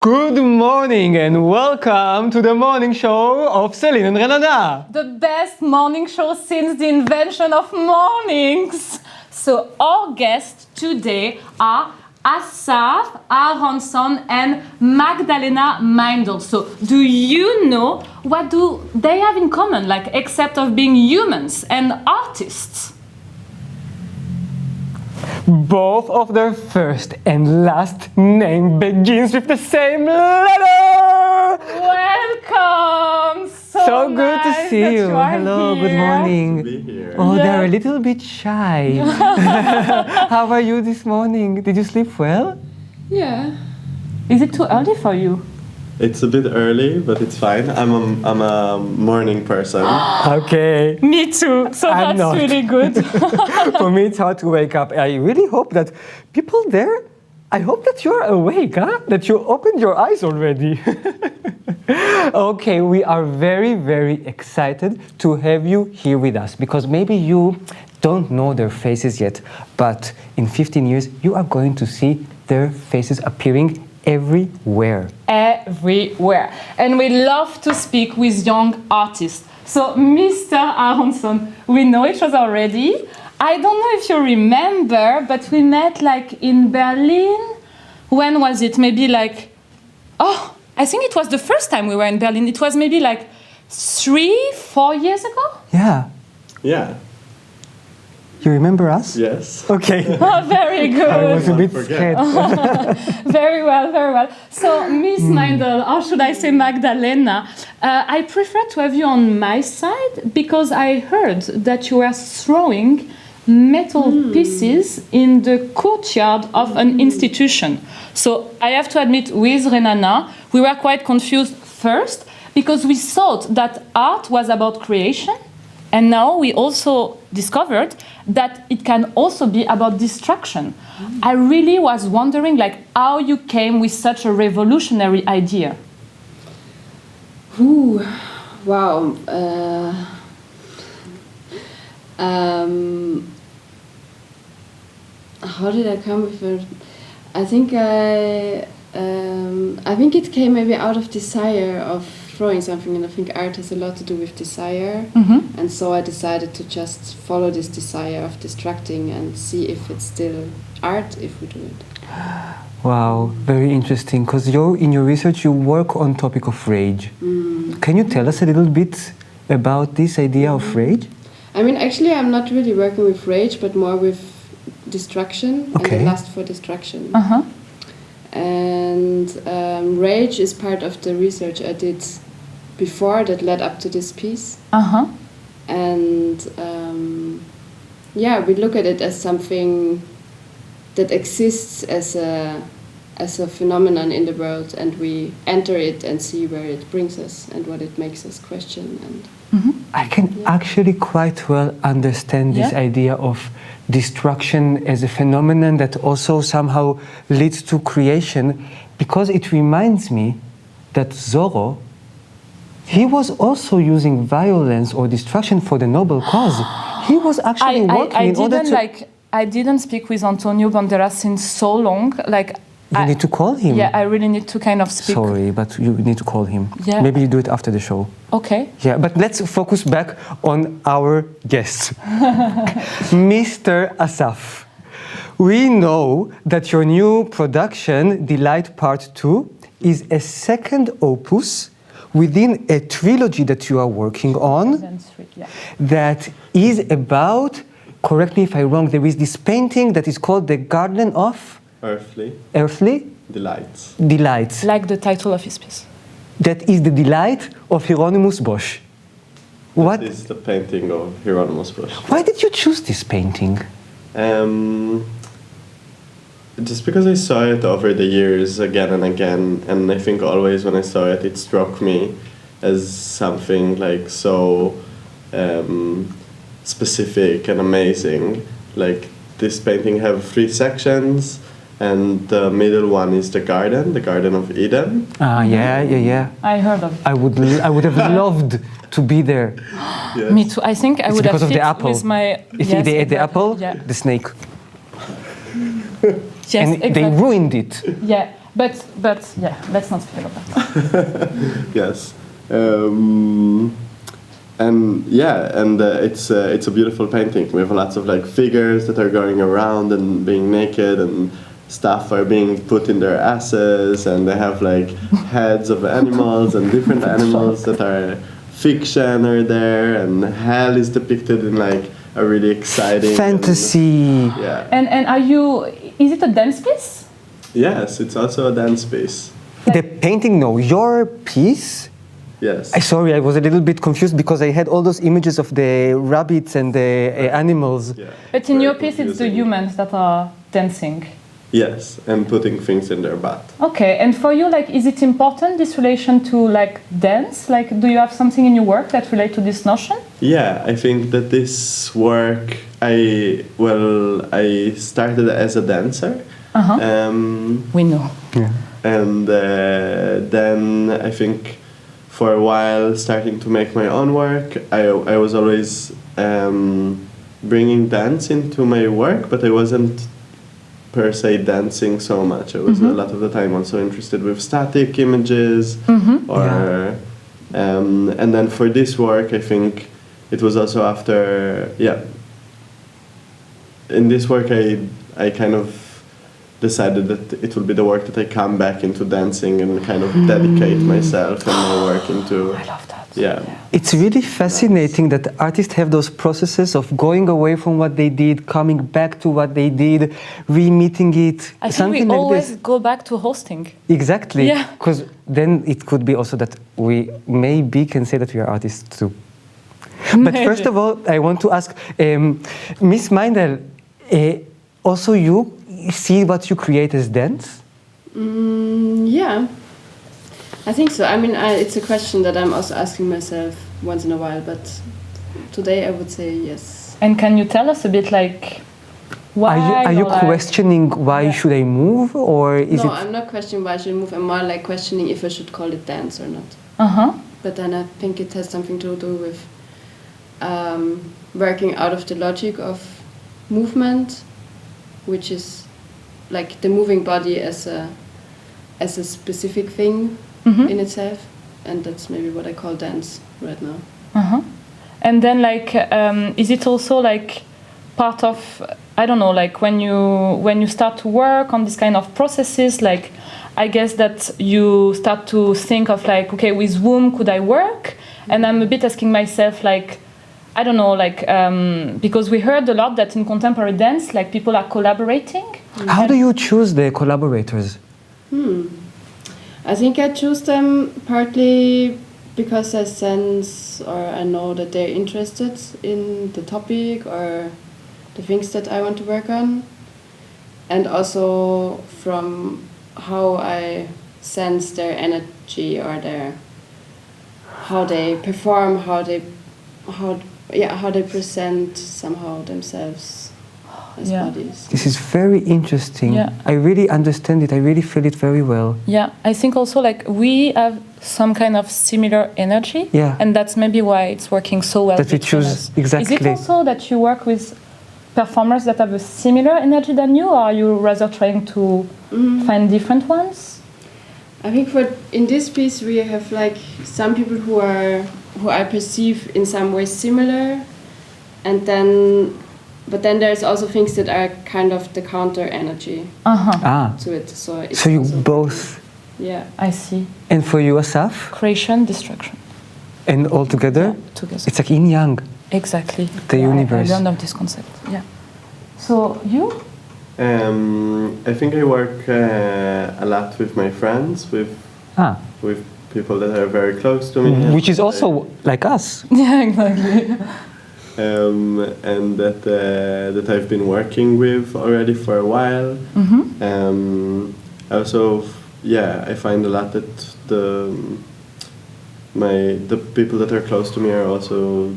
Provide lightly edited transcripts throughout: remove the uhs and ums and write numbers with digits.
Good morning and welcome to the morning show of Celine and Renana. The best morning show since the invention of mornings. So our guests today are Asaf, Aronson and Magdalena Meindl. So do you know what do they have in common, like except of being humans and artists? Both of their first and last name begins with the same letter. Welcome! So good to nice see that you. are Hello, good here. morning. To be here. Oh, Yeah. they're a little bit shy. How are you this morning? Did you sleep well? Yeah. Is it too early for you? It's a bit early, but it's fine. I'm a morning person. Okay. Me too. So I'm that's not. really good. For me, it's hard to wake up. I really hope that people there, I hope that you're awake, huh? That you opened your eyes already. Okay, we are very, very excited to have you here with us because maybe you don't know their faces yet, but in 15 years, you are going to see their faces appearing everywhere. Everywhere. And we love to speak with young artists. So, Mr. Aronson, we know each other already. I don't know if you remember, but we met like in Berlin. When was it? Maybe like, I think it was the first time we were in Berlin. It was maybe like 3-4 years ago? Yeah. Yeah. You remember us? Yes. Okay. Oh, very good. I was a bit Forget. scared. Very well, very well. So, Miss Meindl, or should I say Magdalena, I prefer to have you on my side because I heard that you were throwing metal pieces in the courtyard of an institution. So, I have to admit, with Renana, we were quite confused first because we thought that art was about creation. And now we also discovered that it can also be about destruction. I really was wondering like how you came with such a revolutionary idea. Ooh, wow. How did I come with it? I think it came maybe out of desire of throwing something, and I think art has a lot to do with desire. And so I decided to just follow this desire of distracting and see if it's still art if we do it. Wow, very interesting. Because in your research, you work on topic of rage. Can you tell us a little bit about this idea of rage? I mean, actually, I'm not really working with rage, but more with destruction and the lust for destruction. And rage is part of the research I did before that led up to this piece. And we look at it as something that exists as a phenomenon in the world, and we enter it and see where it brings us and what it makes us question. And I can actually quite well understand this idea of destruction as a phenomenon that also somehow leads to creation, because it reminds me that Zorro, he was also using violence or destruction for the noble cause. He was actually working in order to... I didn't speak with Antonio Banderas since so long. You need to call him. Yeah, I really need to kind of speak. Sorry, but you need to call him. Yeah. Maybe you do it after the show. Okay. Yeah, but let's focus back on our guest, Mr. Asaf. We know that your new production, Delight Part 2, is a second opus within a trilogy that you are working on that is about, correct me if I'm wrong, there is this painting that is called The Garden of... Earthly? Delights. Like the title of his piece. That is the delight of Hieronymus Bosch. What is the painting of Hieronymus Bosch? Why did you choose this painting? Just because I saw it over the years again and again, and I think always when I saw it, it struck me as something like so specific and amazing. Like this painting have 3 sections, and the middle one is the Garden of Eden. Yeah. I heard of it. I would have loved to be there. Yes. Me too. I think I It's would have because of fit the apple. with my... You think they ate the apple? Yeah. The snake. Yes, and they ruined it. Yeah. But yeah, let's not speak about that. Yes. And yeah, and it's a beautiful painting. We have lots of like figures that are going around and being naked, and stuff are being put in their asses, and they have like heads of animals and different animals that are fiction are there, and hell is depicted in like a really exciting Fantasy. yeah. And are you? Is it a dance piece? Yes, it's also a dance piece. The painting, no. Your piece. Yes. Sorry, I was a little bit confused because I had all those images of the rabbits and the animals. Yeah. But in Very your piece, it's the confusing. humans that are dancing. Yes, and putting things in their butt. Okay, and for you, like, is it important, this relation to, like, dance? Like, do you have something in your work that relate to this notion? Yeah, I think that this work, I started as a dancer. We know. Yeah. And then I think for a while, starting to make my own work, I was always bringing dance into my work, but I wasn't per se dancing so much. I was a lot of the time also interested with static images, or and then for this work, I think it was also after in this work I kind of decided that it will be the work that I come back into dancing and kind of dedicate myself and my work into. I love that. Yeah. It's really fascinating that artists have those processes of going away from what they did, coming back to what they did, re-meeting it. I think something we like always this. go back to hosting. Exactly. Yeah. Because then it could be also that we maybe can say that we are artists too. But first of all, I want to ask, Miss Meindl, also you see what you create as dance? Yeah, I think so. I mean, it's a question that I'm also asking myself once in a while, but today I would say yes. And can you tell us a bit, like, why? Are you or, like- questioning why should I move, or is No, it? I'm not questioning why I should move. I'm more like questioning if I should call it dance or not. Uh-huh. But then I think it has something to do with working out of the logic of movement, which is like the moving body as a specific thing in itself, and that's maybe what I call dance right now. Uh-huh. And then, like, is it also like part of, I don't know, like when you start to work on this kind of processes, like I guess that you start to think of like, okay, with whom could I work? And I'm a bit asking myself, like, I don't know, like, because we heard a lot that in contemporary dance, like people are collaborating. How do you choose the collaborators? I think I choose them partly because I sense or I know that they're interested in the topic or the things that I want to work on, and also from how I sense their energy or how they perform, how they present somehow themselves as bodies. This is very interesting. Yeah. I really understand it. I really feel it very well. Yeah, I think also like we have some kind of similar energy, Yeah. and that's maybe why it's working so well. That we between choose us. exactly. Is it also that you work with performers that have a similar energy than you, or are you rather trying to find different ones? I think in this piece we have like some people who I perceive in some ways similar, and then there's also things that are kind of the counter energy to it. So it's So you also- both, yeah. I see. and for you, Asaf, Creation, destruction. and all together, Yeah, together. it's like yin yang. Exactly. The universe. I learned of this concept. Yeah. So you? I think I work a lot with my friends, with people that are very close to me, Which is also like us. Yeah, exactly. and that I've been working with already for a while. Also, I find a lot that the people that are close to me are also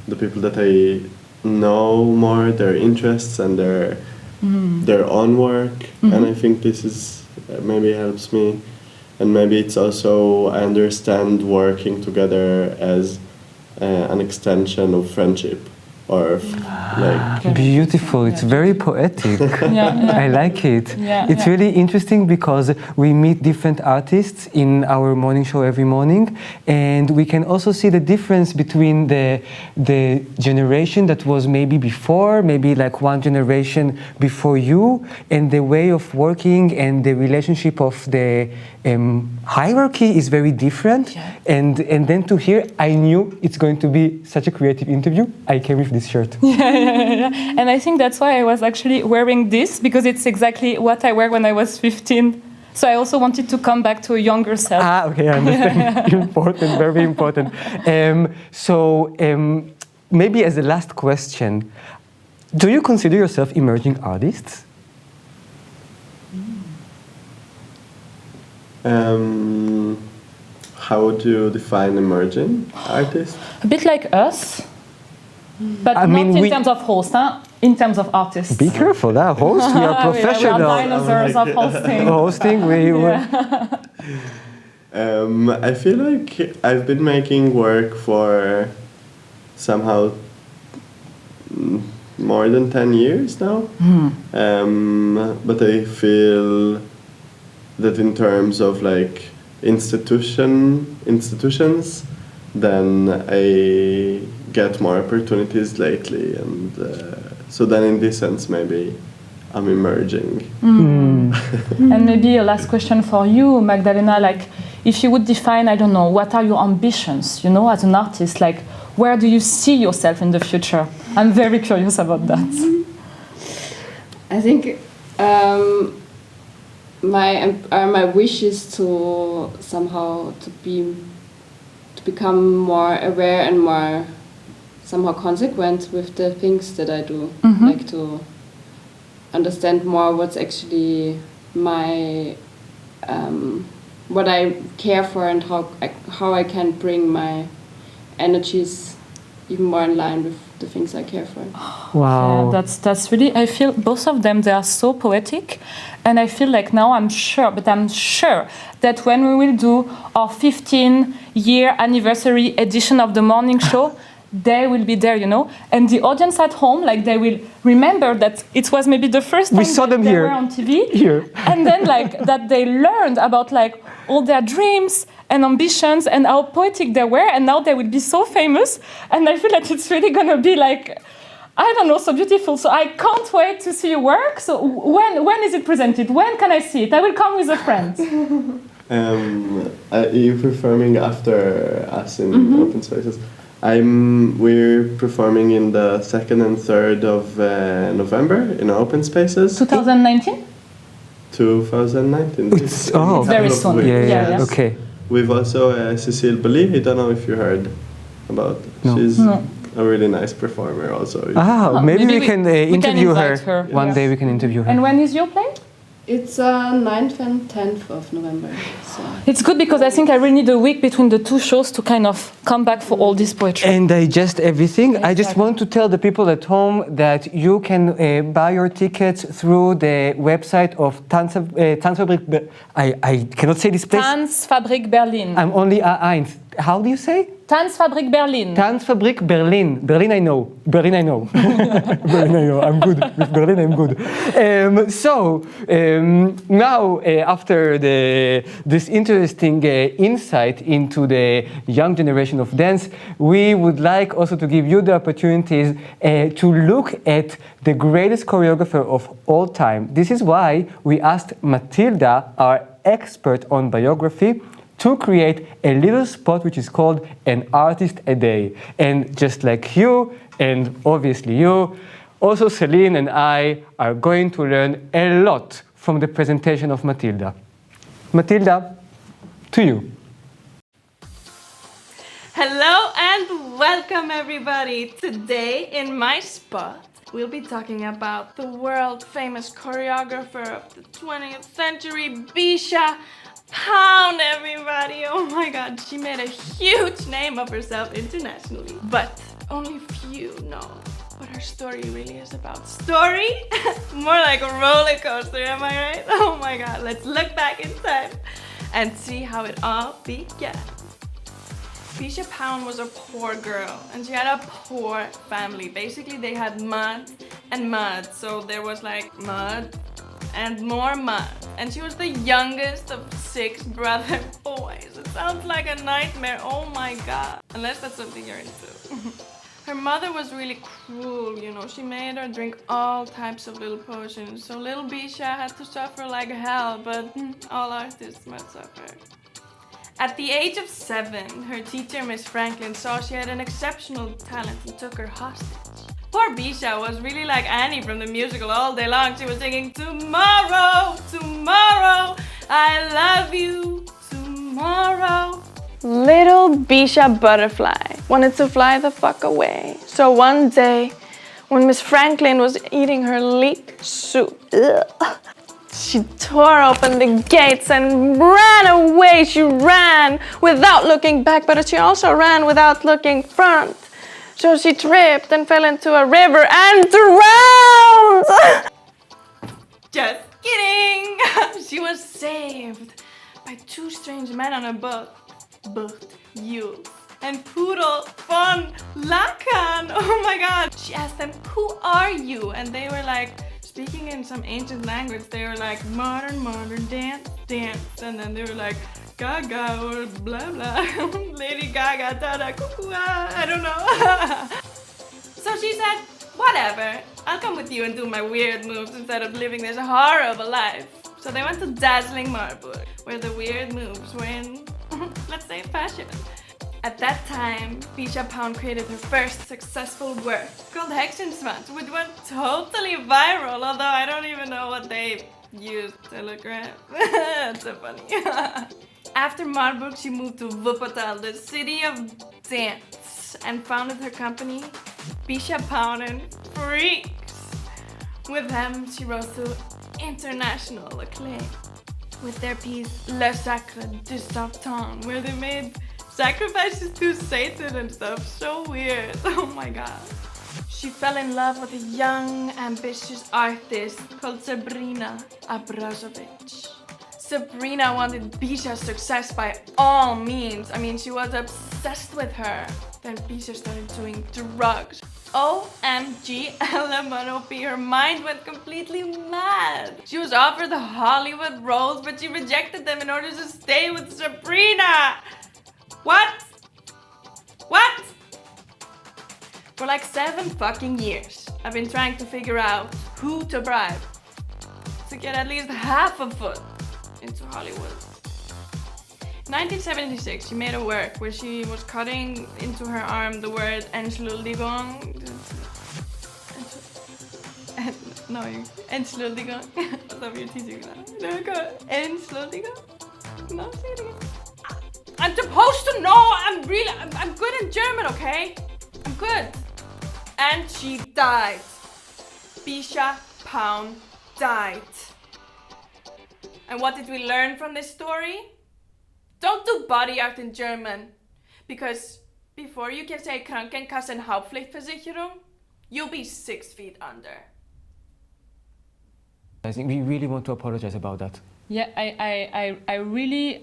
the people that I know more, their interests and their own work, and I think this is maybe helps me, and maybe it's also I understand working together as an extension of friendship, or like Beautiful. It's very poetic. I like it. It's really interesting because we meet different artists in our morning show every morning, and we can also see the difference between the generation that was maybe before, maybe like one generation before you, and the way of working and the relationship of the hierarchy is very different. And then to hear, I knew it's going to be such a creative interview. I came with this shirt. And I think that's why I was actually wearing this, because it's exactly what I wear when I was 15. So I also wanted to come back to a younger self. Okay, I understand. Important, very important. Maybe as a last question, do you consider yourself emerging artists? How would you define emerging artist? A bit like us, but I not mean, in terms of host, in terms of artists. Be careful, host. We are professional. We are dinosaurs of hosting. Hosting, I feel like I've been making work for somehow more than 10 years now. But I feel that in terms of like institutions, then I get more opportunities lately, and so then in this sense maybe I'm emerging. And maybe a last question for you, Magdalena, like if you would define, I don't know, what are your ambitions, as an artist, like where do you see yourself in the future? I'm very curious about that. I think my wish is to somehow to become more aware and more somehow consequent with the things that I do, like to understand more what's actually my what I care for and how I can bring my energies even more in line with the things I care for. Wow. Yeah, that's really, I feel both of them, they are so poetic, and I feel like now I'm sure that when we will do our 15-year anniversary edition of the morning show, they will be there, and the audience at home, like they will remember that it was maybe the first time we saw them they here. were on TV, here. and then like that they learned about like all their dreams and ambitions and how poetic they were, and now they will be so famous, and I feel like it's really gonna be like, I don't know, so beautiful. So I can't wait to see your work. So when is it presented? When can I see it? I will come with a friend. You're performing after us in Open Spaces. We're performing in the 2nd and 3rd of November in Open Spaces. 2019? 2019. It's very soon. Yeah. Okay. We've also Cecile Bali. I don't know if you heard about. No. She's a really nice performer also. Maybe we can interview invite her. One day we can interview her. And when is your play? It's 9th and 10th of November. So. It's good because I think I really need a week between the two shows to kind of come back for all this poetry. And digest everything. Exactly. I just want to tell the people at home that you can buy your tickets through the website of Tanzfabrik. I cannot say this place. Tanzfabrik Berlin. I'm only A1. How do you say? Tanzfabrik Berlin. Tanzfabrik Berlin. Berlin I know. Berlin I know. I'm good. With Berlin I'm good. Now, after this interesting insight into the young generation of dance, we would like also to give you the opportunities to look at the greatest choreographer of all time. This is why we asked Matilda, our expert on biography, to create a little spot which is called An Artist a Day. And just like you, and obviously you, also Celine and I are going to learn a lot from the presentation of Matilda. Matilda, to you. Hello and welcome everybody. Today in my spot, we'll be talking about the world famous choreographer of the 20th century, Bisha Pound, everybody. Oh my god, she made a huge name of herself internationally, but only few know what her story really is about. Story? More like a roller coaster, am I right? Oh my god, let's look back in time and see how it all began. Bisha Pound was a poor girl and she had a poor family. Basically, they had mud and mud. So there was like mud and more mud. And she was the youngest of 6 brother boys. It sounds like a nightmare. Oh my god. Unless that's something you're into. Her mother was really cruel, you know. She made her drink all types of little potions. So little Bisha had to suffer like hell, but all artists must suffer. At the age of 7, her teacher, Miss Franklin, saw she had an exceptional talent and took her hostage. Poor Bisha was really like Annie from the musical all day long. She was singing, tomorrow, tomorrow, I love you, tomorrow. Little Bisha Butterfly wanted to fly the fuck away. So one day, when Miss Franklin was eating her leek soup, she tore open the gates and ran away. She ran without looking back, but she also ran without looking front. So she tripped and fell into a river and drowned. Just kidding. She was saved by 2 strange men on a boat. You and Poodle von Lacan. Oh my god. She asked them, who are you? And they were like, speaking in some ancient language, they were like, modern, dance. And then they were like, Gaga or blah blah. Lady Gaga, tada, cuckoo, I don't know. So she said, whatever, I'll come with you and do my weird moves instead of living this horrible life. So they went to dazzling Marburg, where the weird moves were in, let's say, fashion. At that time, Bisha Pound created her first successful work called Hexenswans, which went totally viral, although I don't even know what they used. Telegram. That's so funny. After Marburg, she moved to Wuppertal, the city of dance, and founded her company, Bisha Pound and Freaks. With them, she rose to international acclaim with their piece Le Sacre du Satan, where they made sacrifices to Satan and stuff. So weird. Oh my god. She fell in love with a young, ambitious artist called Sabrina Abrazovic. Sabrina wanted Bisha's success by all means. I mean, she was obsessed with her. Then Bisha started doing drugs. OMG, LMNOP, her mind went completely mad. She was offered the Hollywood roles, but she rejected them in order to stay with Sabrina. What? For like 7 fucking years, I've been trying to figure out who to bribe to get at least half a foot into Hollywood. In 1976, she made a work where she was cutting into her arm the word Entschuldigung. Entschuldigung. I love your teaching that. No, go. Entschuldigung. No, say it again. I'm supposed to know. I'm good in German, okay? I'm good. And she died. Bisha Pound died. And what did we learn from this story? Don't do body art in German. Because before you can say Krankenkasse and Hauptpflichtversicherung, you'll be 6 feet under. I think we really want to apologize about that. Yeah, I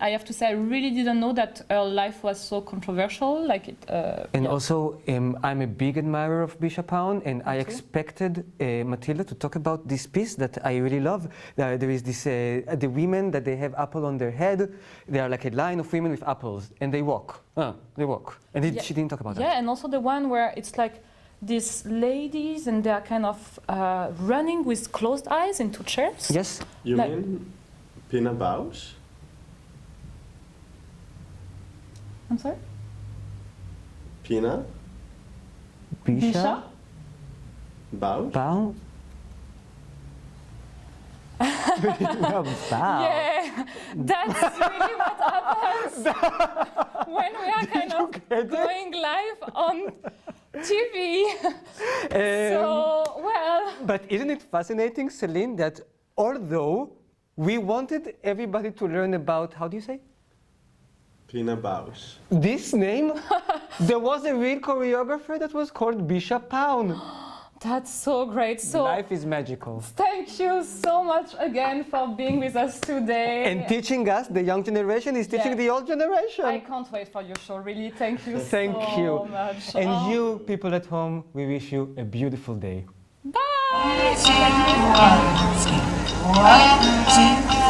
have to say, I really didn't know that her life was so controversial. Like it. And yeah. also, I'm a big admirer of Bisha Pound, and I expected Matilda to talk about this piece that I really love. There is this, the women that they have apple on their head. They are like a line of women with apples, and they walk. And she didn't talk about that. Yeah, and also the one where it's like these ladies, and they are kind of running with closed eyes into chairs. Yes. You Like- mean Pina Bausch? I'm sorry? Pina Bisha Bausch? Pound. Wow. Yeah, that's really what happens when we are kind of going live on TV. So, well. But isn't it fascinating, Celine, that although we wanted everybody to learn about, how do you say? Pina Bausch. This name, there was a real choreographer that was called Bisha Pound. That's so great. So Life is magical. thank you so much again for being with us today. And teaching us, the young generation is teaching Yeah. the old generation. I can't wait for your show, really. Thank you Thank so you. much. And Oh. you, people at home, we wish you a beautiful day. Bye! One, two,